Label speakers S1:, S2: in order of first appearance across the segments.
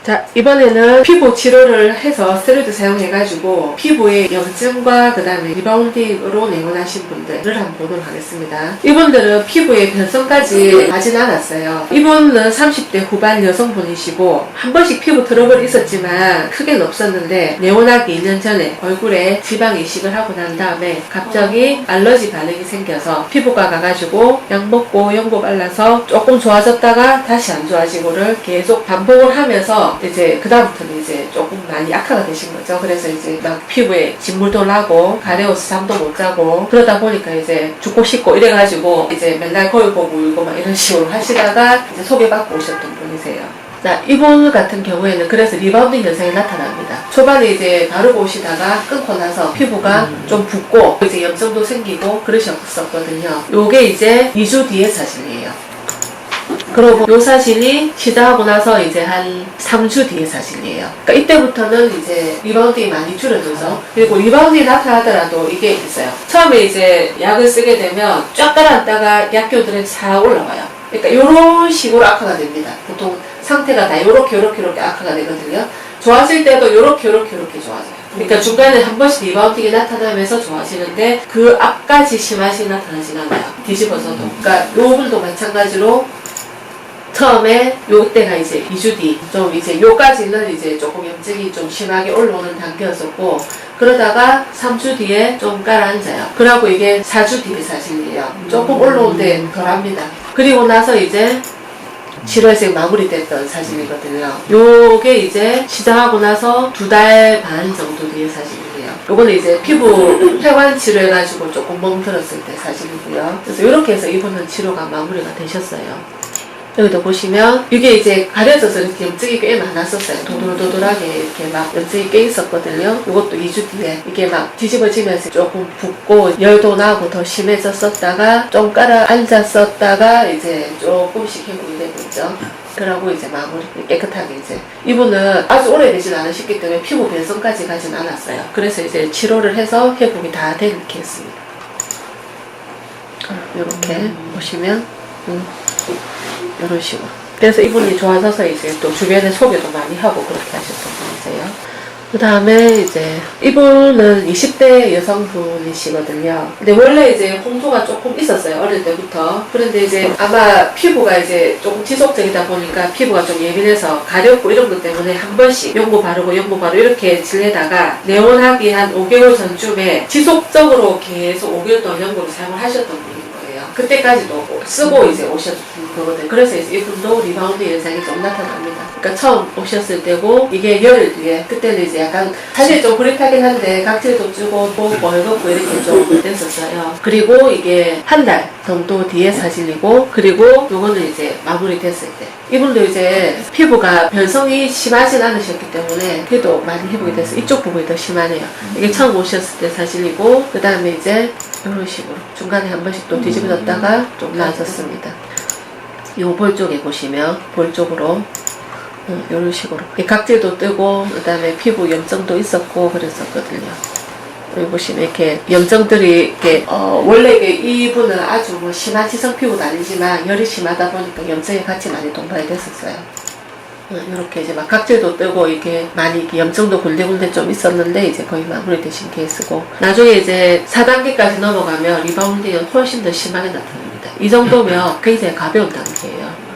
S1: 자, 이번에는 피부 치료를 해서 스테로이드 사용해가지고 피부의 염증과 그 다음에 리바운딩으로 내원하신 분들을 한번 보도록 하겠습니다. 이분들은 피부의 변성까지 가진 않았어요. 이분은 30대 후반 여성분이시고 한 번씩 피부 트러블이 있었지만 크게는 없었는데 내원하기 2년 전에 얼굴에 지방 이식을 하고 난 다음에 갑자기 알러지 반응이 생겨서 피부과 가가지고 약 먹고 연고 발라서 조금 좋아졌다가 다시 안 좋아지고를 계속 반복을 하면서 이제 그 다음부터는 이제 조금 많이 악화가 되신 거죠. 그래서 이제 막 피부에 진물도 나고 가려워서 잠도 못 자고 그러다 보니까 이제 죽고 싶고 이래가지고 이제 맨날 거울 보고 울고 막 이런 식으로 하시다가 이제 소개받고 오셨던 분이세요. 자, 이분 같은 경우에는 그래서 리바운딩 현상이 나타납니다. 초반에 이제 바르고 오시다가 끊고 나서 피부가 좀 붓고 이제 염증도 생기고 그러셨었거든요. 요게 이제 2주 뒤의 사진이에요. 그리고 요 사진이 시작하고 나서 이제 한 3주 뒤의 사진이에요. 그러니까 이때부터는 이제 리바운딩이 많이 줄어들죠. 그리고 리바운딩이 나타나더라도 이게 있어요. 처음에 이제 약을 쓰게 되면 쫙 깔아놨다가 약효들은 싹 올라와요. 그러니까 이런 식으로 악화가 됩니다. 보통 상태가 다 요렇게 악화가 되거든요. 좋아질 때도 요렇게 좋아져요. 그러니까 중간에 한 번씩 리바운딩이 나타나면서 좋아지는데 그 앞까지 심하게 나타나진 않아요. 뒤집어서도. 그러니까 요분도 마찬가지로 처음에 요때가 이제 2주 뒤, 좀 이제 요까지는 이제 조금 염증이 좀 심하게 올라오는 단계였었고, 그러다가 3주 뒤에 좀 깔아앉아요. 그러고 이게 4주 뒤의 사진이에요. 조금 올라오는데 덜합니다. 그리고 나서 이제 7월생 마무리됐던 사진이거든요. 요게 이제 시작하고 나서 2달 반 정도 뒤의 사진이에요. 요거는 이제 피부 혈관 치료해가지고 조금 멍들었을 때 사진이고요. 그래서 이렇게 해서 이분은 치료가 마무리가 되셨어요. 여기도 보시면 이게 이제 가려져서 이렇게 염증이 꽤 많았었어요. 도돌도돌하게 이렇게 막 염증이 꽤 있었거든요. 이것도 2주 뒤에 이게 막 뒤집어지면서 조금 붓고 열도 나고 더 심해졌었다가 좀 깔아앉았었다가 이제 조금씩 회복이 되고 있죠. 그러고 이제 마무리 깨끗하게 이제 이분은 아주 오래되진 않으셨기 때문에 피부 변성까지 가진 않았어요. 그래서 이제 치료를 해서 회복이 다 된 케이스입니다. 이렇게 보시면 이런 식으로. 그래서 이분이 좋아져서 이제 또 주변에 소개도 많이 하고 그렇게 하셨던 분이세요. 그 다음에 이제 이분은 20대 여성분이시거든요. 근데 원래 이제 홍조가 조금 있었어요. 어릴 때부터. 그런데 이제 아마 피부가 이제 조금 지속적이다 보니까 피부가 좀 예민해서 가렵고 이런 것 때문에 한 번씩 연고 바르고 이렇게 지내다가 내원하기 한 5개월 전쯤에 지속적으로 계속 5개월 동안 연고를 사용을 하셨던 분이에요. 그때까지도 쓰고 이제 오셨던 거거든요. 그래서 이제 이분도 리바운드 현상이 좀 나타납니다. 그러니까 처음 오셨을 때고 이게 열흘 뒤에 그때는 이제 약간 사실 좀 그릿하긴 한데 각질도 찌고 멀겋고 이렇게 좀 됐었어요. 그리고 이게 한 달 정도 뒤에 사진이고 그리고 요거는 이제 마무리됐을 때 이분도 이제 피부가 변성이 심하진 않으셨기 때문에 그래도 많이 회복이 돼서 이쪽 부분이 더 심하네요. 이게 처음 오셨을 때 사진이고 그 다음에 이제 이런 식으로 중간에 한 번씩 또 뒤집어졌다가 좀 나아졌습니다. 요 볼 쪽에 보시면 볼 쪽으로 이런 식으로 각질도 뜨고 그 다음에 피부 염증도 있었고 그랬었거든요. 여기 보시면 이렇게 염증들이 이렇게 원래 이분은 아주 뭐 심한 지성 피부도 아니지만 열이 심하다 보니까 염증이 같이 많이 동반이 됐었어요. 이렇게 이제 막 각질도 뜨고 이게 많이 이렇게 염증도 군데군데 좀 있었는데 이제 거의 마무리되신 케이스고 나중에 이제 4단계까지 넘어가면 리바운딩은 훨씬 더 심하게 나타납니다. 이 정도면 굉장히 가벼운 단계예요.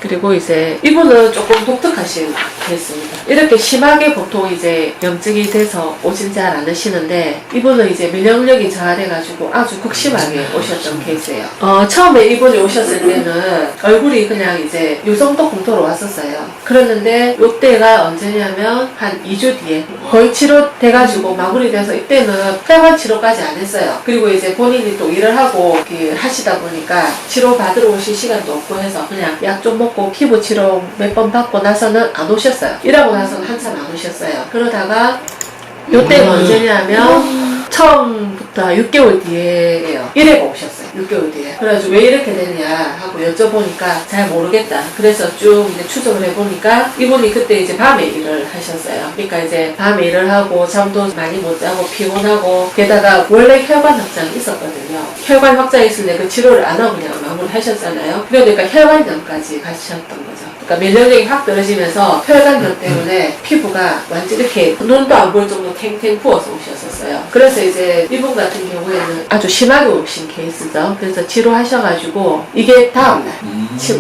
S1: 그리고 이제 이분은 조금 독특하신 케이스입니다. 이렇게 심하게 보통 이제 염증이 돼서 오진 잘 않으시는데 이분은 이제 면역력이 저하돼가지고 아주 극심하게 오셨던 케이스예요. 처음에 이분이 오셨을 때는 얼굴이 그냥 이제 요 정도 공도로 왔었어요. 그랬는데 요때가 언제냐면 한 2주 뒤에 거의 치료돼가지고 마무리돼서 이때는 혈관 치료까지 안 했어요. 그리고 이제 본인이 또 일을 하고 하시다 보니까 치료 받으러 오실 시간도 없고 해서 그냥 약 좀 먹고 피부 치료 몇 번 받고 나서는 안 오셨어요. 일하고 나서는 한참 안 오셨어요. 그러다가 요때가 언제냐면 처음부터 6개월 뒤에예요. 1회가 오셨어요. 6개월 뒤에. 그래가지고 왜 이렇게 됐냐 하고 여쭤보니까 잘 모르겠다. 그래서 쭉 이제 추적을 해보니까 이분이 그때 이제 밤에 일을 하셨어요. 그러니까 이제 밤에 일을 하고 잠도 많이 못 자고 피곤하고 게다가 원래 혈관 확장이 있었거든요. 혈관 확장이 있을 때 그 치료를 안 하고 그냥 마무리 하셨잖아요. 그러니까 혈관염까지 가셨던 거죠. 그러니까 면역력이 확 떨어지면서 혈관염 때문에 피부가 완전 이렇게 눈도 안 보일 정도로 탱탱 부어서 오셨었어요. 그래서 이제 이분 같은 경우에는 아주 심하게 오신 케이스죠. 그래서 치료하셔가지고 이게 다음날,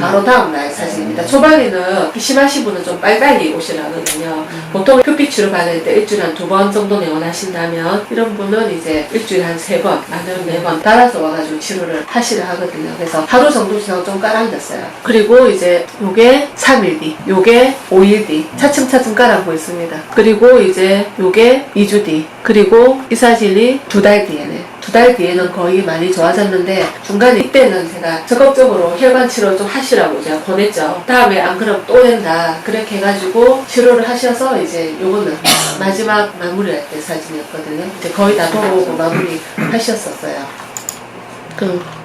S1: 바로 다음날 사진입니다. 초반에는 심하신 분은 좀 빨리빨리 오시라거든요. 보통 큐피 치료 받을 때 일주일에 한 2번 정도 내원하신다면 이런 분은 이제 일주일에 한 3번, 많으면 4번 따라서 와가지고 치료를 하시려 하거든요. 그래서 하루 정도 지나고 좀 깔아앉았어요. 그리고 이제 요게 3일 뒤, 요게 5일 뒤 차츰차츰 깔아보고 있습니다. 그리고 이제 요게 2주 뒤, 그리고 이 사진이 2달 뒤에네. 2달 뒤에는 거의 많이 좋아졌는데 중간에 이때는 제가 적극적으로 혈관 치료 좀 하시라고 제가 보냈죠. 다음에 안 그러면 또 된다. 그렇게 해가지고 치료를 하셔서 이제 요거는 마지막 마무리할 때 사진이었거든요. 이제 거의 다 돌아오고 마무리 하셨었어요.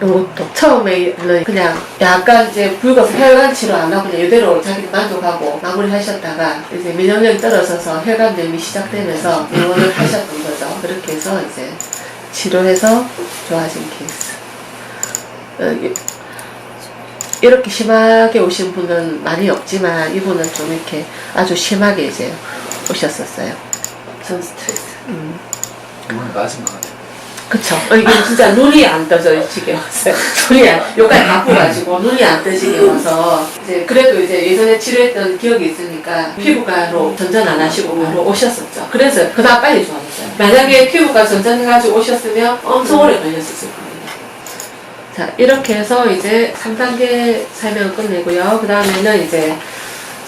S1: 요것도 처음에는 그냥 약간 이제 붉어서 혈관 치료 안 하고 그냥 이대로 자기는 만족하고 마무리 하셨다가 이제 면역력이 떨어져서 혈관염이 시작되면서 내원을 하셨던 거죠. 그렇게 해서 이제 치료해서 좋아진 케이스. 이렇게 심하게 오신 분은 많이 없지만 이분은 좀 이렇게 아주 심하게 이제 오셨었어요. 전 스트레스.
S2: 눈이 맞은 것 같아요.
S1: 그쵸. 이게 진짜 눈이 안 떠지게 왔어요. 여기까지 바쁘가지고 눈이 안 떠지게 와서, 이제 그래도 이제 예전에 치료했던 기억이 있으니까 피부과로 전전 안 하시고 바로 오셨었죠. 그래서 그다음 빨리 좋아졌어요. 만약에 피부과 전전해가지고 오셨으면 엄청 오래 걸렸었을 겁니다. 자, 이렇게 해서 이제 3단계 설명을 끝내고요. 그 다음에는 이제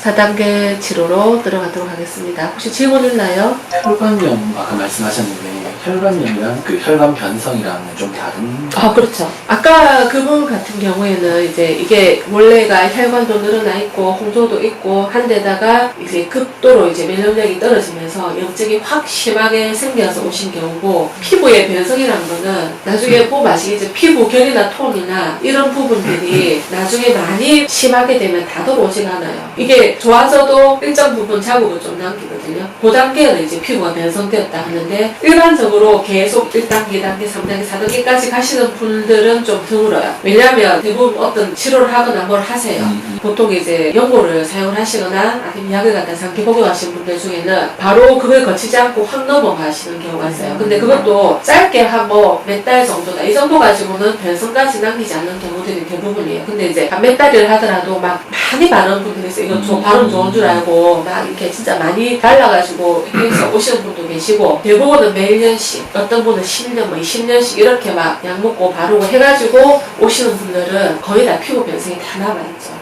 S1: 4단계 치료로 들어가도록 하겠습니다. 혹시 질문 있나요?
S2: 혈관염 아까 말씀하셨는데 혈관염이랑 그 혈관 변성이랑은 좀 다른?
S1: 그렇죠. 아까 그분 같은 경우에는 이제 이게 원래가 혈관도 늘어나 있고 홍조도 있고 한 데다가 이제 극도로 이제 면역력이 떨어지면서 염증이 확 심하게 생겨서 오신 경우고, 피부의 변성이라는 거는 나중에 보면 아시겠죠. 피부 결이나 톤이나 이런 부분들이 나중에 많이 심하게 되면 다 돌아오지가 않아요. 이게 좋아져도 일정 부분 자국을 좀 남기거든요. 그 단계는 이제 피부가 변성되었다 하는데, 일반적으로 계속 1단계, 2단계, 3단계, 4단계까지 가시는 분들은 좀 드물어요. 왜냐하면 대부분 어떤 치료를 하거나 뭘 하세요. 보통 이제 연고를 사용을 하시거나 아니면 약을 갖다 장기 복용하시는 분들 중에는 바로 그걸 거치지 않고 확 넘어가시는 경우가 있어요. 근데 그것도 짧게 한 뭐 몇 달 정도다, 이 정도 가지고는 변성까지 남기지 않는 경우들이 대부분이에요. 근데 이제 한 몇 달을 하더라도 막 많이 바르는 분들이 있어요. 이거 발음 좋은 줄 알고 막 이렇게 진짜 많이 발라가지고 해서 오시는 분도 계시고, 대부분은 몇 년씩, 어떤 분은 10년, 뭐 20년씩 이렇게 막 약 먹고 바르고 해가지고 오시는 분들은 거의 다 피부 변성이 다 남아있죠.